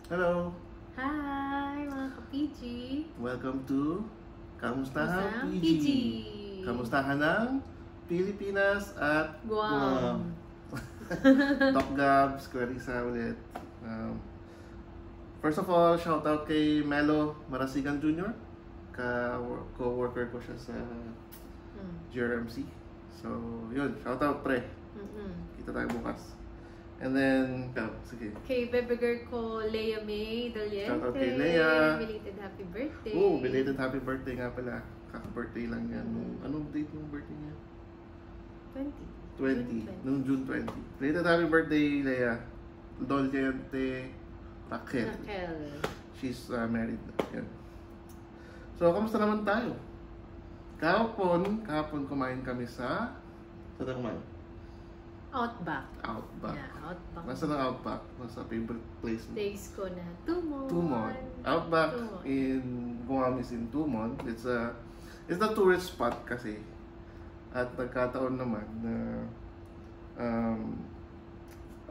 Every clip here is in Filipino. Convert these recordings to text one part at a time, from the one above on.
Hello! Hi mga ka-PG! Welcome to Kamustahan PG! PG! Kamustahan ng Pilipinas at Guam! Doc Gabs, Clarissa ulit. First of all, shout out kay Melo Marasigan Jr. Co-worker ko siya sa GRMC. So, yun. Shout out, pre. Kita tayo bukas. And then, sige. Kay baby girl ko, Leia May Doliente. Shout out kay Leia. Belated happy birthday. Oh, belated happy birthday nga pala. Kaka-birthday lang yan. Anong date ng birthday niya? 20. Noong June 20. Belated happy birthday, Leia. Doliente Raquel. She's married. Yan. So, kamusta naman tayo? Kahapon kumain kami sa... Saan tayo kumain? Outback. Yeah, Outback. Nasa ng Outback? Nasa favorite place mo? Place ko na Tumon. Tumon. Outback in Guam is in Tumon. It's the tourist spot kasi. At nagkataon naman na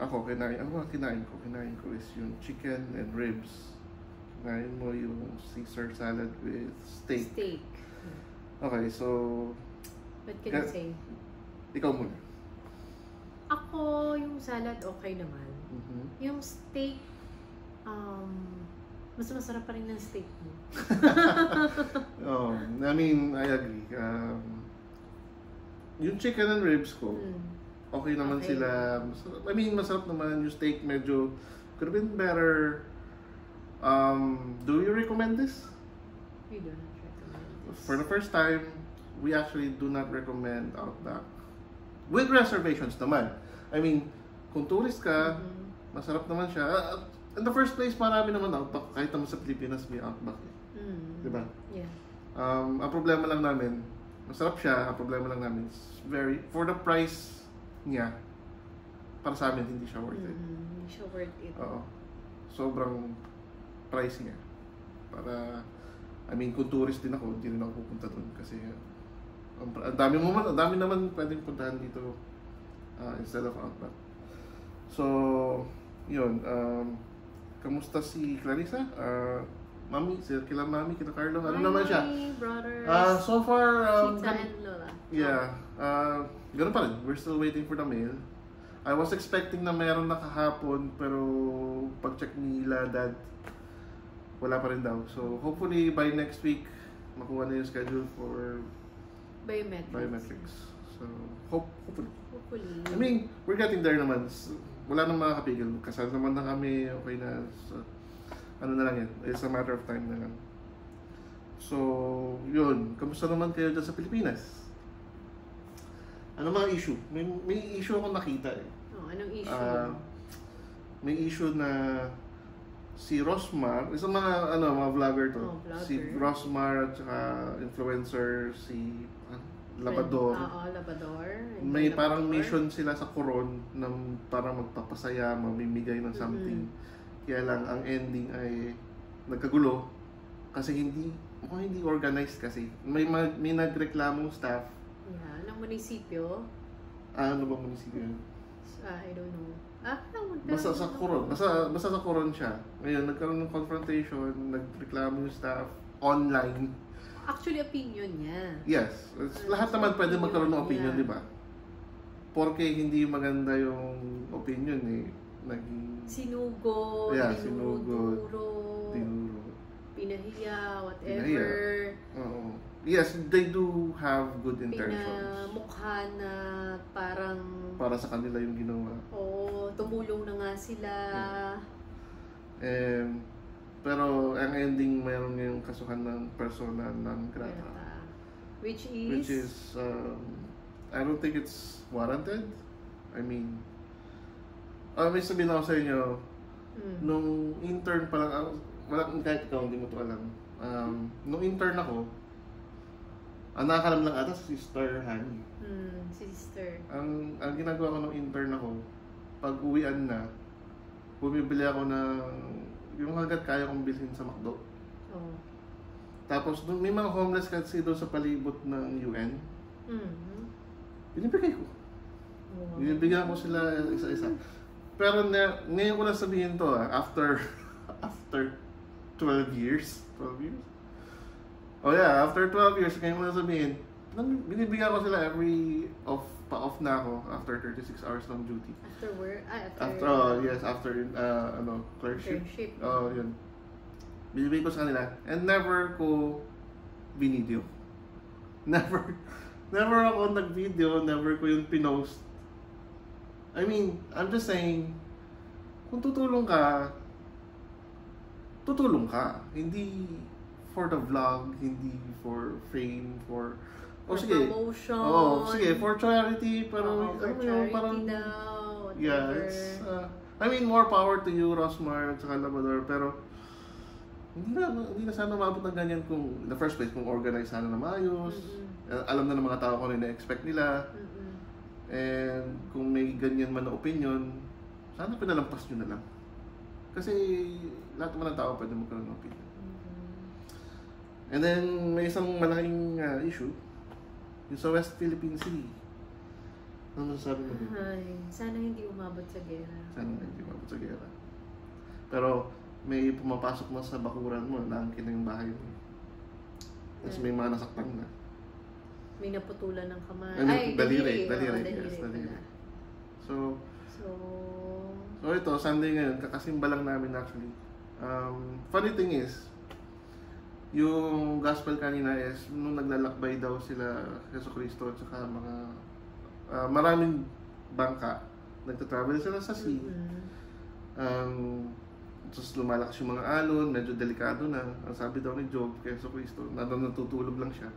kinain ko is yung chicken and ribs. Kinain mo yung Caesar salad with steak. Okay, so What can you say? Ikaw muna. Ako, yung salad okay naman. Yung steak, mas masarap pa rin ng steak mo. I mean, I agree. Yung chicken and ribs ko, okay naman sila. I mean, masarap naman yung steak. Medyo, could have been better. Do you recommend this? We do not recommend this. For the first time, we actually do not recommend Outback. With reservations naman. I mean, kung tourist ka, masarap naman siya. In the first place, marami naman Outback. Kahit naman sa Pilipinas, may Outback. Diba? Yeah. Ang problema lang namin, masarap siya. Ang problema lang namin is for the price niya, para sa amin, hindi siya worth it. Hindi siya worth it. Oo. Sobrang price niya. Kung tourist din ako, hindi rin ako pupunta doon kasi ang dami naman pwedeng puntahan dito instead of Outback. So, yun. Kamusta si Clarissa? Mami, kila Mami, kila Carlo. Ano naman siya? Brothers. So far, Tita and Lola. Yeah. Ganun pa rin. We're still waiting for the mail. I was expecting na meron na kahapon, pero pag-check nila, Dad, wala pa rin daw. So, hopefully, by next week, makuha na yung schedule for biometrics. So, hopefully. I mean, we're getting there naman. Wala nang makakapigil. Kasal naman na kami, okay na. So, ano na lang yan. It's a matter of time na lang. So, yun. Kamusta naman kayo dyan sa Pilipinas? Ano mga issue? May issue akong nakita eh. Anong issue? May issue na si Rosmar, isang mga vlogger to. Vlogger. Si Rosmar at saka influencer si Labador. Labador. May parang mission sila sa Coron na parang magpapasaya, mamimigay ng something. Kaya lang ang ending ay nagkagulo kasi hindi organized kasi. May nagreklamong staff. Yeah, ng munisipyo. Ano ba munisipyo yun? I don't know. Basta sa Coron. Basta sa Coron siya. Ngayon, nagkaroon ng confrontation, nagreklamo yung staff online. Actually, opinion niya. Yes. Lahat naman pwede magkaroon ng opinion, di ba? Porque hindi maganda yung opinion eh. Sinugod, dinuro, pinahiya, whatever. Oo. Yes, they do have good intentions. Pinamukha na parang... Para sa kanila yung ginawa. Oo, tumulong na nga sila. Pero ang ending, mayroon yung kasuhan ng persona non grata. Which is I don't think it's warranted. I mean, may sabihin ako sa inyo, nung intern pa lang, kahit ikaw hindi mo to alam, nung intern ako, ang nakakalam lang ata si Sister Honey. Sister. Ang ginagawa ko nung intern ako, pag uwian na, bumibili ako ng yung hanggat kaya kong bilhin sa McDo. Tapos may mga homeless kasi doon sa palibot ng UN. Binibigay ko. Binibigyan ko sila isa-isa. Pero ngayon ko lang sabihin to after after 12 years. 12 years? Oh yeah, after 12 years, kaya mo na sabihin, binibigyan ko sila every pa-off na ako after 36 hours ng duty. After work? After clerkship. Internship. Oh, yun. Binibigyan ko sa kanila. And never ko binideo. Never ako nag-video, never ko yung pinost. I mean, I'm just saying, kung tutulong ka. Hindi for the vlog, hindi for fame, for promotion. For charity, pero charity daw. Yes. I mean, more power to you, Rosmar, at saka Labrador, pero hindi na sana umabot ng ganyan kung, in the first place, kung organize sana na maayos. Alam na ng mga tao kung ano yung na-expect nila. And kung may ganyan man na opinion, sana pinalampas nyo na lang. Kasi lahat naman ng tao pwede magkaroon ng opinion. And then, may isang malaking issue. Yung sa West Philippine Sea. Ano sabi mo dito? Sana hindi umabot sa gera. Pero may pumapasok mo sa bakuran mo, naangkin na yung bahay mo. Tapos may mga nasaktan na. May naputulan ng kamay. Daliri. So ito, Sunday ngayon, kakasimba lang namin actually. Funny thing is, yung gospel kanina is, nung naglalakbay daw sila Jesucristo at saka mga maraming bangka, nagtatravel sila sa sea. Tapos lumalakas yung mga alon, medyo delikado na. Ang sabi daw ni Job kay Jesucristo, natutulog lang siya.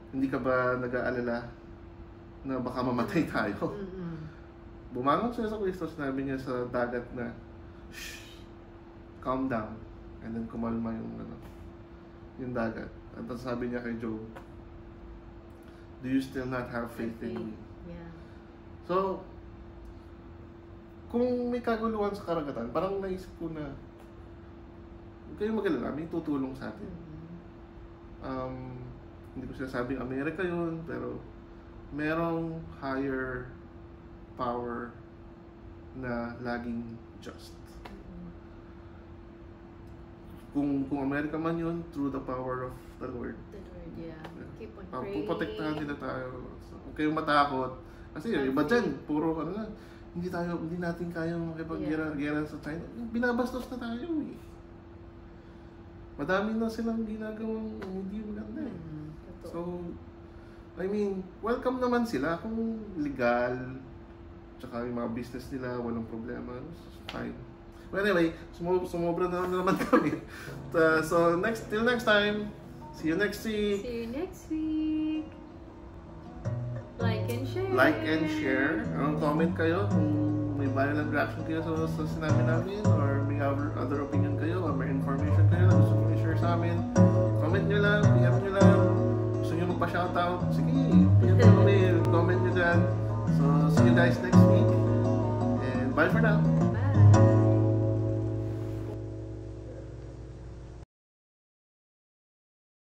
Hindi ka ba nag-aalala na baka mamatay tayo? Bumangon siya sa Kristo, sinabi niya sa dagat na, shh, calm down. And then kumalma yung dagat. At sabi niya kay Job, do you still not have faith in me? Yeah. So, kung may kaguluhan sa karagatan, parang naisip ko na, huwag kayong mag-alala, may tutulong sa atin. Hindi ko sinasabing Amerika yun, pero merong higher power na laging just. Kung Amerika man yun, through the power of the Lord. Yeah. Keep on praying. Puprotektahan nila tayo. So, huwag kayong matakot. Kasi yung iba dyan, puro hindi natin kayang makipag-gera sa China. Binabastos na tayo eh. Madami na silang ginagawang hindi maganda eh. So, I mean, welcome naman sila kung legal, tsaka yung mga business nila, walang problema, fine. But anyway, sumobra na naman kami. So, till next time, see you next week. Like and share. Comment kayo kung may violent reaction kayo sa sinabi namin, or may other opinion kayo, or may information kayo na gusto nyo i-share sa amin. Comment nyo lang, PM nyo lang. Gusto nyo magpa-shoutout, sige, PM nyo kami, comment nyo dyan. So, see you guys next week. And bye for now.